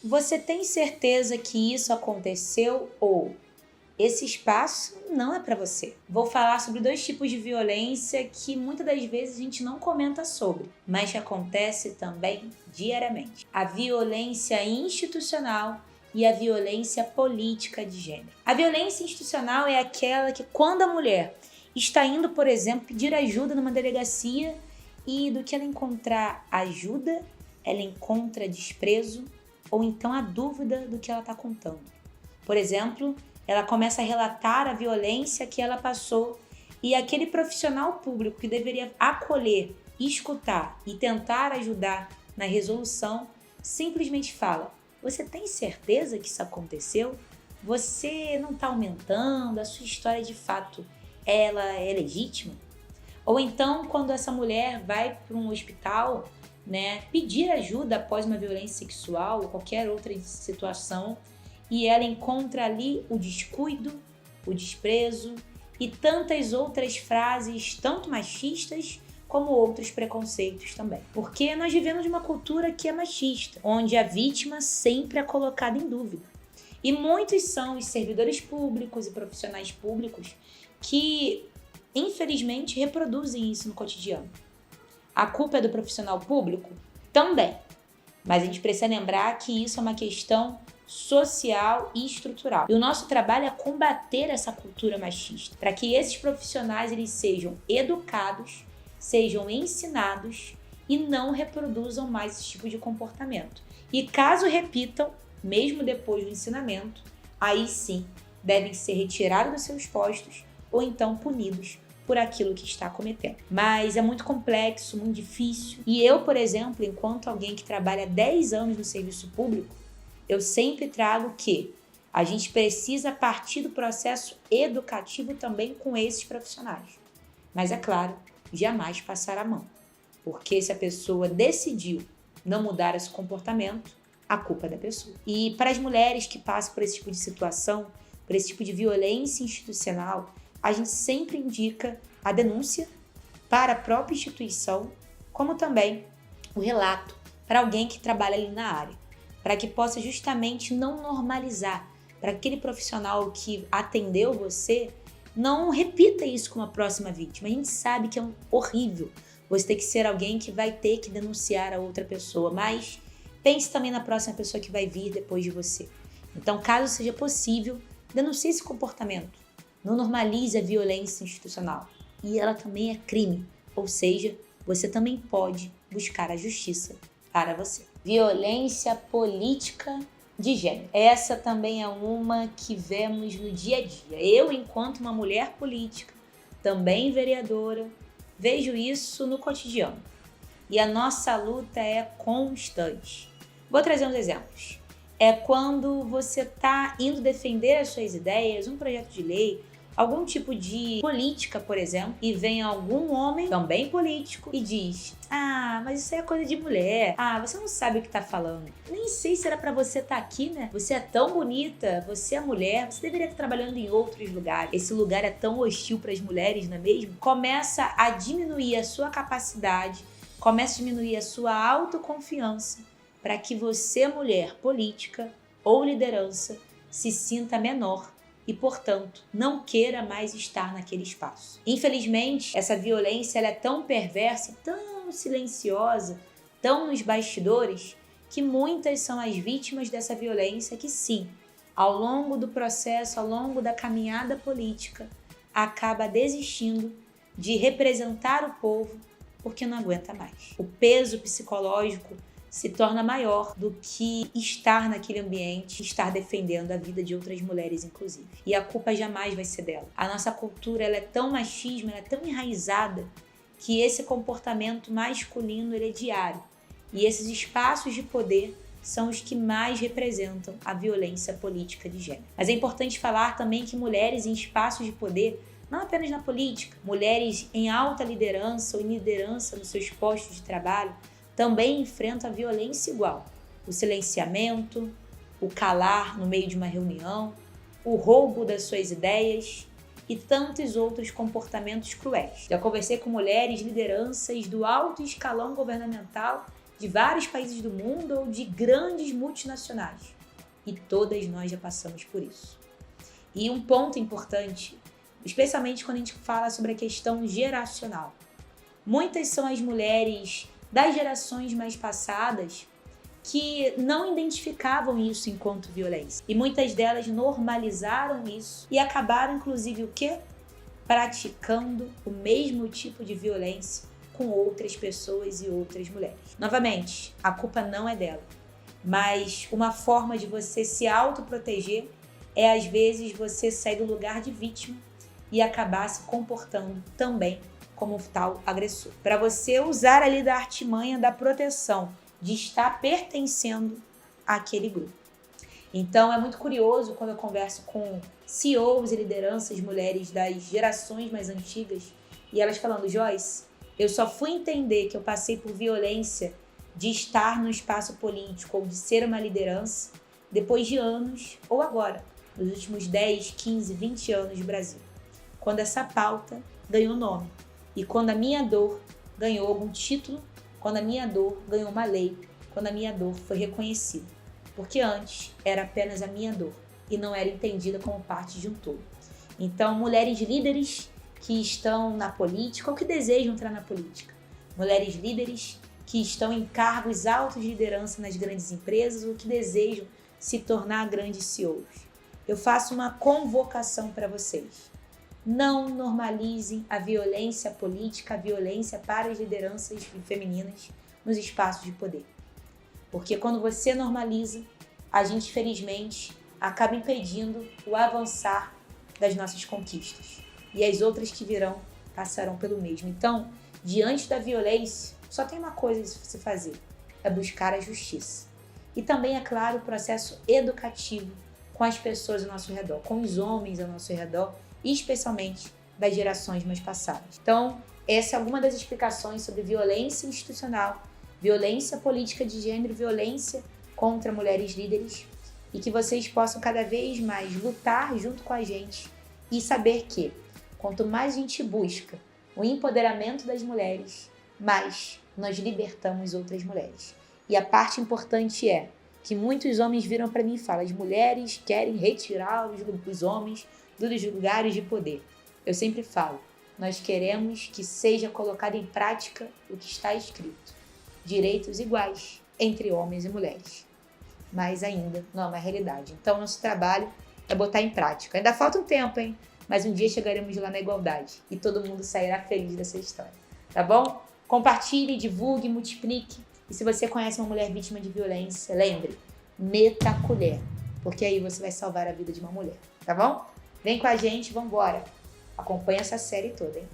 Você tem certeza que isso aconteceu ou esse espaço não é para você? Vou falar sobre 2 tipos de violência que muitas das vezes a gente não comenta sobre, mas que acontece também diariamente. A violência institucional e a violência política de gênero. A violência institucional é aquela que quando a mulher está indo, por exemplo, pedir ajuda numa delegacia e do que ela encontrar ajuda, ela encontra desprezo ou então a dúvida do que ela está contando. Por exemplo, ela começa a relatar a violência que ela passou e aquele profissional público que deveria acolher, escutar e tentar ajudar na resolução simplesmente fala: você tem certeza que isso aconteceu? Você não está aumentando? A sua história de fato ela é legítima? Ou então, quando essa mulher vai para um hospital, pedir ajuda após uma violência sexual ou qualquer outra situação, e ela encontra ali o descuido, o desprezo e tantas outras frases, tanto machistas como outros preconceitos também. Porque nós vivemos uma cultura que é machista, onde a vítima sempre é colocada em dúvida. E muitos são os servidores públicos e profissionais públicos que, infelizmente, reproduzem isso no cotidiano. A culpa é do profissional público? Também. Mas a gente precisa lembrar que isso é uma questão social e estrutural. E o nosso trabalho é combater essa cultura machista, para que esses profissionais eles sejam educados, sejam ensinados e não reproduzam mais esse tipo de comportamento. E caso repitam, mesmo depois do ensinamento, aí sim devem ser retirados dos seus postos ou então punidos por aquilo que está cometendo. Mas é muito complexo, muito difícil. E eu, por exemplo, enquanto alguém que trabalha 10 anos no serviço público, eu sempre trago que a gente precisa partir do processo educativo também com esses profissionais. Mas é claro, jamais passar a mão. Porque se a pessoa decidiu não mudar esse comportamento, a culpa é da pessoa. E para as mulheres que passam por esse tipo de situação, por esse tipo de violência institucional, a gente sempre indica a denúncia para a própria instituição, como também o relato para alguém que trabalha ali na área, para que possa justamente não normalizar, para aquele profissional que atendeu você não repita isso com a próxima vítima. A gente sabe que é horrível você ter que ser alguém que vai ter que denunciar a outra pessoa, mas pense também na próxima pessoa que vai vir depois de você. Então, caso seja possível, denuncie esse comportamento. Não normalize a violência institucional. E ela também é crime, ou seja, você também pode buscar a justiça para você. Violência política de gênero. Essa também é uma que vemos no dia a dia. Eu, enquanto uma mulher política, também vereadora, vejo isso no cotidiano. E a nossa luta é constante. Vou trazer uns exemplos. É quando você está indo defender as suas ideias, um projeto de lei, algum tipo de política, por exemplo, e vem algum homem, também político, e diz: ah, mas isso aí é coisa de mulher. Ah, você não sabe o que tá falando. Nem sei se era pra você estar aqui, né? Você é tão bonita, você é mulher, você deveria estar trabalhando em outros lugares. Esse lugar é tão hostil para as mulheres, não é mesmo? Começa a diminuir a sua capacidade, começa a diminuir a sua autoconfiança, para que você, mulher política ou liderança, se sinta menor e, portanto, não queira mais estar naquele espaço. Infelizmente, essa violência ela é tão perversa, tão silenciosa, tão nos bastidores, que muitas são as vítimas dessa violência que, sim, ao longo do processo, ao longo da caminhada política, acaba desistindo de representar o povo porque não aguenta mais. O peso psicológico se torna maior do que estar naquele ambiente, estar defendendo a vida de outras mulheres, inclusive. E a culpa jamais vai ser dela. A nossa cultura ela é tão machismo, ela é tão enraizada, que esse comportamento masculino ele é diário. E esses espaços de poder são os que mais representam a violência política de gênero. Mas é importante falar também que mulheres em espaços de poder, não apenas na política, mulheres em alta liderança ou em liderança nos seus postos de trabalho, também enfrentam a violência igual. O silenciamento, o calar no meio de uma reunião, o roubo das suas ideias e tantos outros comportamentos cruéis. Já conversei com mulheres lideranças do alto escalão governamental de vários países do mundo ou de grandes multinacionais. E todas nós já passamos por isso. E um ponto importante, especialmente quando a gente fala sobre a questão geracional. Muitas são as mulheres das gerações mais passadas que não identificavam isso enquanto violência. E muitas delas normalizaram isso e acabaram, inclusive, o quê? Praticando o mesmo tipo de violência com outras pessoas e outras mulheres. Novamente, a culpa não é dela, mas uma forma de você se autoproteger é, às vezes, você sair do lugar de vítima e acabar se comportando também como tal agressor. Para você usar ali da artimanha da proteção, de estar pertencendo àquele grupo. Então, é muito curioso quando eu converso com CEOs e lideranças mulheres das gerações mais antigas e elas falando, Joyce, eu só fui entender que eu passei por violência de estar no espaço político ou de ser uma liderança depois de anos ou agora, nos últimos 10, 15, 20 anos do Brasil, quando essa pauta ganhou nome e quando a minha dor ganhou algum título, quando a minha dor ganhou uma lei, quando a minha dor foi reconhecida. Porque antes era apenas a minha dor e não era entendida como parte de um todo. Então, mulheres líderes que estão na política ou que desejam entrar na política, mulheres líderes que estão em cargos altos de liderança nas grandes empresas ou que desejam se tornar grandes CEOs. Eu faço uma convocação para vocês. Não normalizem a violência política, a violência para as lideranças femininas nos espaços de poder. Porque quando você normaliza, a gente, felizmente, acaba impedindo o avançar das nossas conquistas. E as outras que virão passarão pelo mesmo. Então, diante da violência, só tem uma coisa a se fazer, é buscar a justiça. E também, é claro, o processo educativo com as pessoas ao nosso redor, com os homens ao nosso redor, e especialmente das gerações mais passadas. Então, essa é alguma das explicações sobre violência institucional, violência política de gênero, violência contra mulheres líderes, e que vocês possam cada vez mais lutar junto com a gente e saber que, quanto mais a gente busca o empoderamento das mulheres, mais nós libertamos outras mulheres. E a parte importante é que muitos homens viram para mim e falam, as mulheres querem retirar os homens dos lugares de poder. Eu sempre falo, nós queremos que seja colocado em prática o que está escrito. Direitos iguais entre homens e mulheres. Mas ainda não é uma realidade. Então, nosso trabalho é botar em prática. Ainda falta um tempo, hein? Mas um dia chegaremos lá na igualdade e todo mundo sairá feliz dessa história. Tá bom? Compartilhe, divulgue, multiplique. E se você conhece uma mulher vítima de violência, lembre, meta a colher, porque aí você vai salvar a vida de uma mulher. Tá bom? Vem com a gente, vambora. Acompanha essa série toda, hein?